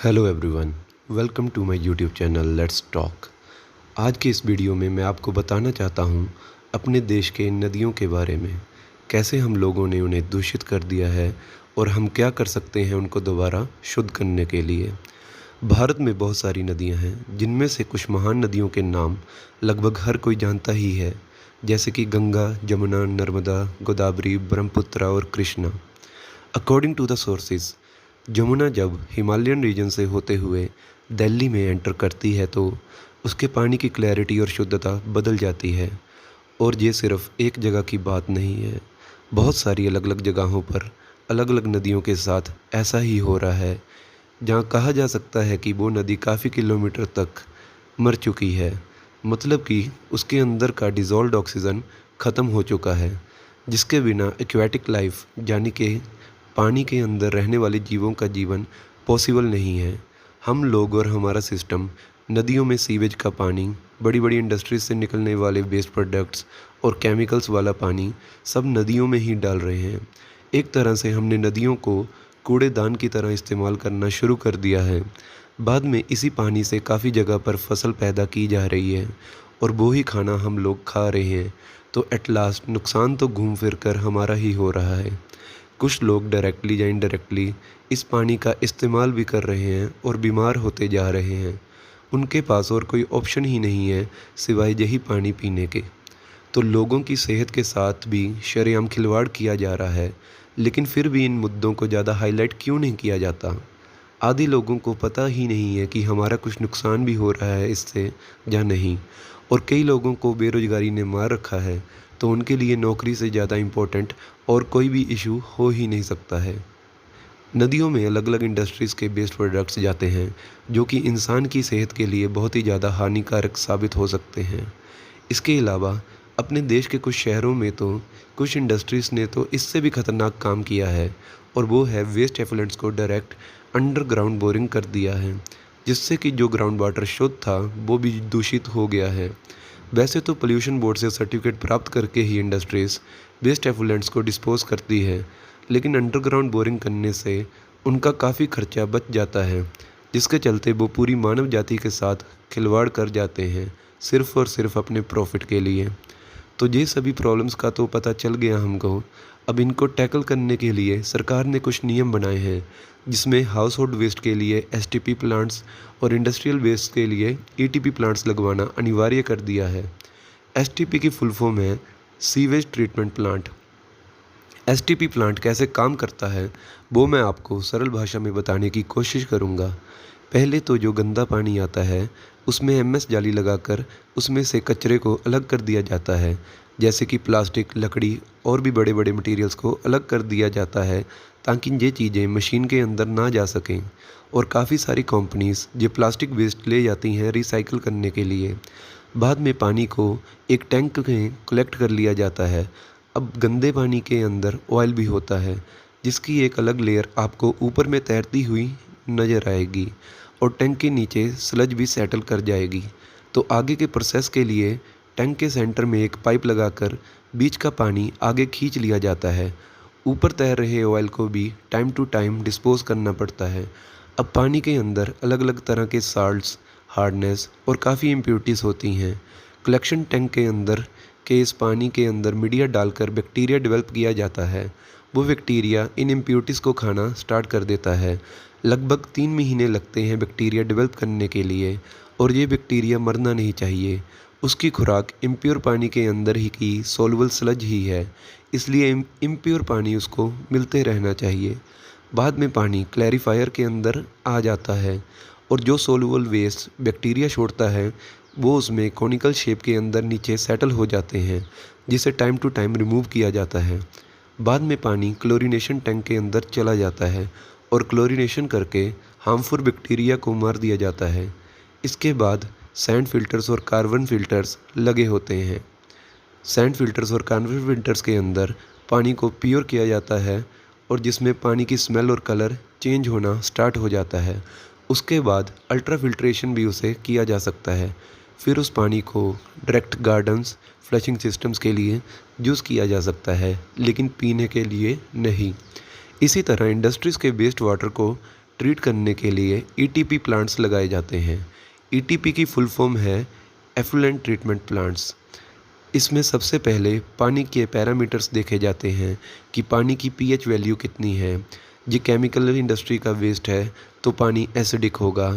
Hello everyone, welcome to my YouTube channel let's talk. आज के इस वीडियो में मैं आपको बताना चाहता हूँ अपने देश के नदियों के बारे में, कैसे हम लोगों ने उन्हें दूषित कर दिया है और हम क्या कर सकते हैं उनको दोबारा शुद्ध करने के लिए। भारत में बहुत सारी नदियाँ हैं, जिनमें से कुछ महान नदियों के नाम लगभग हर कोई जानता ही है, जैसे कि गंगा, जमुना, नर्मदा, गोदावरी, ब्रह्मपुत्र और Krishna. According to the sources, Jamuna जब हिमालयन रीजन से होते हुए दिल्ली में एंटर करती है तो उसके पानी की क्लैरिटी और शुद्धता बदल जाती है। और ये सिर्फ एक जगह की बात नहीं है, बहुत सारी अलग अलग जगहों पर अलग अलग नदियों के साथ ऐसा ही हो रहा है, जहाँ कहा जा सकता है कि वो नदी काफ़ी किलोमीटर तक मर चुकी है। मतलब कि उसके अंदर का डिज़ोल्व्ड ऑक्सीजन ख़त्म हो चुका है, जिसके बिना एक्वेटिक लाइफ यानी कि पानी के अंदर रहने वाले जीवों का जीवन पॉसिबल नहीं है। हम लोग और हमारा सिस्टम नदियों में सीवेज का पानी, बड़ी बड़ी इंडस्ट्रीज से निकलने वाले वेस्ट प्रोडक्ट्स और केमिकल्स वाला पानी सब नदियों में ही डाल रहे हैं। एक तरह से हमने नदियों को कूड़ेदान की तरह इस्तेमाल करना शुरू कर दिया है। बाद में इसी पानी से काफ़ी जगह पर फसल पैदा की जा रही है और वो ही खाना हम लोग खा रहे हैं, तो एट लास्ट नुकसान तो घूम फिर कर हमारा ही हो रहा है। कुछ लोग डायरेक्टली या इनडायरेक्टली इस पानी का इस्तेमाल भी कर रहे हैं और बीमार होते जा रहे हैं। उनके पास और कोई ऑप्शन ही नहीं है सिवाय यही पानी पीने के। तो लोगों की सेहत के साथ भी शरेआम खिलवाड़ किया जा रहा है, लेकिन फिर भी इन मुद्दों को ज़्यादा हाईलाइट क्यों नहीं किया जाता। आधे लोगों को पता ही नहीं है कि हमारा कुछ नुकसान भी हो रहा है इससे या नहीं। और कई लोगों को बेरोज़गारी ने मार रखा है, तो उनके लिए नौकरी से ज़्यादा इम्पोर्टेंट और कोई भी इशू हो ही नहीं सकता है। नदियों में अलग अलग इंडस्ट्रीज़ के वेस्ट प्रोडक्ट्स जाते हैं, जो कि इंसान की सेहत के लिए बहुत ही ज़्यादा हानिकारक साबित हो सकते हैं। इसके अलावा अपने देश के कुछ शहरों में तो कुछ इंडस्ट्रीज़ ने तो इससे भी खतरनाक काम किया है, और वो है वेस्ट एफिलेंट्स को डायरेक्ट अंडरग्राउंड बोरिंग कर दिया है, जिससे कि जो ग्राउंड वाटर शुद्ध था वो भी दूषित हो गया है। वैसे तो पोल्यूशन बोर्ड से सर्टिफिकेट प्राप्त करके ही इंडस्ट्रीज़ वेस्ट एफिलेंट्स को डिस्पोज करती है, लेकिन अंडरग्राउंड बोरिंग करने से उनका काफ़ी खर्चा बच जाता है, जिसके चलते वो पूरी मानव जाति के साथ खिलवाड़ कर जाते हैं, सिर्फ़ और सिर्फ अपने प्रॉफिट के लिए। तो ये सभी प्रॉब्लम्स का तो पता चल गया हमको। अब इनको टैकल करने के लिए सरकार ने कुछ नियम बनाए हैं, जिसमें हाउस होल्ड वेस्ट के लिए एसटीपी प्लांट्स और इंडस्ट्रियल वेस्ट के लिए ईटीपी प्लांट्स लगवाना अनिवार्य कर दिया है। एसटीपी की फुल फॉर्म है sewage treatment plant. STP plant कैसे काम करता है वो मैं आपको सरल भाषा में बताने की कोशिश करूँगा। पहले तो जो गंदा पानी आता है उसमें एमएस जाली लगाकर उसमें से कचरे को अलग कर दिया जाता है, जैसे कि प्लास्टिक, लकड़ी और भी बड़े बड़े मटेरियल्स को अलग कर दिया जाता है, ताकि ये चीज़ें मशीन के अंदर ना जा सकें। और काफ़ी सारी कंपनीज़ ये प्लास्टिक वेस्ट ले जाती हैं रिसाइकिल करने के लिए। बाद में पानी को एक टैंक में कलेक्ट कर लिया जाता है। अब गंदे पानी के अंदर ऑयल भी होता है, जिसकी एक अलग लेयर आपको ऊपर में तैरती हुई नज़र आएगी, और टैंक के नीचे स्लज भी सेटल कर जाएगी। तो आगे के प्रोसेस के लिए टैंक के सेंटर में एक पाइप लगाकर बीच का पानी आगे खींच लिया जाता है। ऊपर तैर रहे ऑयल को भी टाइम टू टाइम डिस्पोज करना पड़ता है। अब पानी के अंदर अलग अलग तरह के साल्ट्स, हार्डनेस और काफ़ी इम्प्योरिटीज़ होती हैं। कलेक्शन टैंक के अंदर के इस पानी के अंदर मीडिया डालकर बैक्टीरिया डेवलप किया जाता है। वो बैक्टीरिया इन इम्प्योरिटीज़ को खाना स्टार्ट कर देता है। लगभग 3 महीने लगते हैं बैक्टीरिया डेवलप करने के लिए, और ये बैक्टीरिया मरना नहीं चाहिए। उसकी खुराक इम्प्योर पानी के अंदर ही की सॉल्युबल स्लज ही है, इसलिए इम्प्योर पानी उसको मिलते रहना चाहिए। बाद में पानी क्लैरिफायर के अंदर आ जाता है, और जो सॉल्युबल वेस्ट बैक्टीरिया छोड़ता है वो उसमें कॉनिकल शेप के अंदर नीचे सेटल हो जाते हैं, जिसे टाइम टू टाइम रिमूव किया जाता है। बाद में पानी क्लोरीनेशन टैंक के अंदर चला जाता है, और क्लोरीनेशन करके हार्मफुल बैक्टीरिया को मार दिया जाता है। इसके बाद सैंड फिल्टर्स और कार्बन फिल्टर्स लगे होते हैं। सैंड फिल्टर्स और कार्बन फिल्टर्स के अंदर पानी को प्योर किया जाता है, और जिसमें पानी की स्मेल और कलर चेंज होना स्टार्ट हो जाता है। उसके बाद अल्ट्रा फिल्ट्रेशन भी उसे किया जा सकता है। फिर उस पानी को डायरेक्ट गार्डन्स, फ्लशिंग सिस्टम्स के लिए यूज़ किया जा सकता है, लेकिन पीने के लिए नहीं। इसी तरह इंडस्ट्रीज़ के वेस्ट वाटर को ट्रीट करने के लिए ईटीपी प्लांट्स लगाए जाते हैं। ईटीपी की फुल फॉर्म है एफ्लुएंट ट्रीटमेंट प्लांट्स। इसमें सबसे पहले पानी के पैरामीटर्स देखे जाते हैं कि पानी की पीएच वैल्यू कितनी है। ये केमिकल इंडस्ट्री का वेस्ट है तो पानी एसिडिक होगा,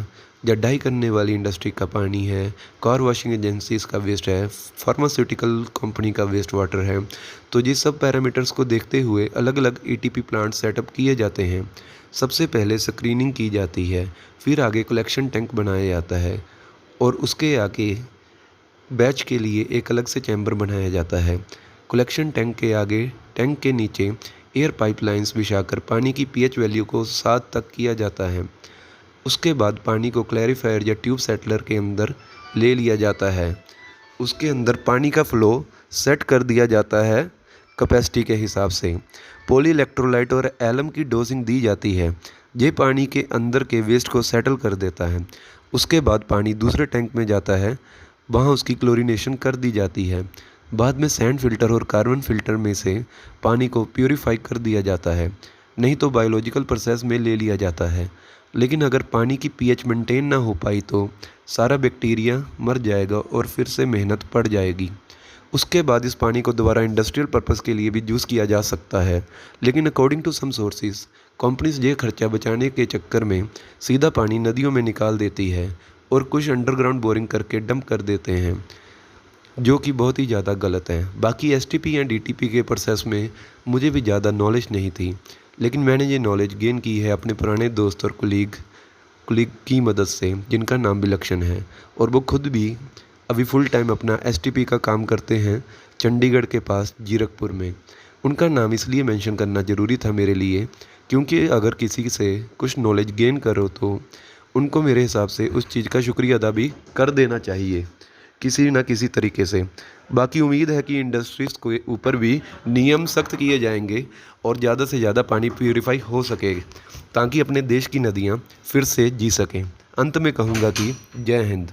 या डाई करने वाली इंडस्ट्री का पानी है, कार वॉशिंग एजेंसीज का वेस्ट है, फार्मास्यूटिकल कंपनी का वेस्ट वाटर है। तो ये सब पैरामीटर्स को देखते हुए अलग अलग ईटीपी प्लांट सेटअप किए जाते हैं। सबसे पहले स्क्रीनिंग की जाती है, फिर आगे कलेक्शन टैंक बनाया जाता है और उसके आगे बैच के लिए एक अलग से चैम्बर बनाया जाता है। कलेक्शन टैंक के आगे टैंक के नीचे एयर पाइपलाइंस बिछाकर पानी की पीएच वैल्यू को 7 तक किया जाता है। उसके बाद पानी को क्लैरिफायर या ट्यूब सेटलर के अंदर ले लिया जाता है। उसके अंदर पानी का फ्लो सेट कर दिया जाता है कैपेसिटी के हिसाब से। पॉली इलेक्ट्रोलाइट और एलम की डोजिंग दी जाती है। ये पानी के अंदर के वेस्ट को सेटल कर देता है। उसके बाद पानी दूसरे टैंक में जाता है, वहाँ उसकी क्लोरीनेशन कर दी जाती है। बाद में सैंड फिल्टर और कार्बन फिल्टर में से पानी को प्यूरिफाई कर दिया जाता है, नहीं तो बायोलॉजिकल प्रोसेस में ले लिया जाता है। लेकिन अगर पानी की पीएच मेंटेन ना हो पाई तो सारा बैक्टीरिया मर जाएगा और फिर से मेहनत पड़ जाएगी। उसके बाद इस पानी को दोबारा इंडस्ट्रियल पर्पस के लिए भी यूज़ किया जा सकता है। लेकिन according to some sources companies ये खर्चा बचाने के चक्कर में सीधा पानी नदियों में निकाल देती है और कुछ अंडरग्राउंड बोरिंग करके डंप कर देते हैं, जो कि बहुत ही ज़्यादा गलत है। बाकी एसटीपी या डीटीपी के प्रोसेस में मुझे भी ज़्यादा नॉलेज नहीं थी, लेकिन मैंने ये नॉलेज गेन की है अपने पुराने दोस्त और कुलीग की मदद से, जिनका नाम विलक्षण है और वो खुद भी अभी फुल टाइम अपना एसटीपी का काम करते हैं चंडीगढ़ के पास जीरकपुर में। उनका नाम इसलिए मेंशन करना ज़रूरी था मेरे लिए, क्योंकि अगर किसी से कुछ नॉलेज गेन करो तो उनको मेरे हिसाब से उस चीज़ का शुक्रिया अदा भी कर देना चाहिए किसी न किसी तरीके से। बाकी उम्मीद है कि इंडस्ट्रीज़ के ऊपर भी नियम सख्त किए जाएंगे और ज़्यादा से ज़्यादा पानी प्यूरिफाई हो सके, ताकि अपने देश की नदियाँ फिर से जी सकें। अंत में कहूँगा कि जय हिंद।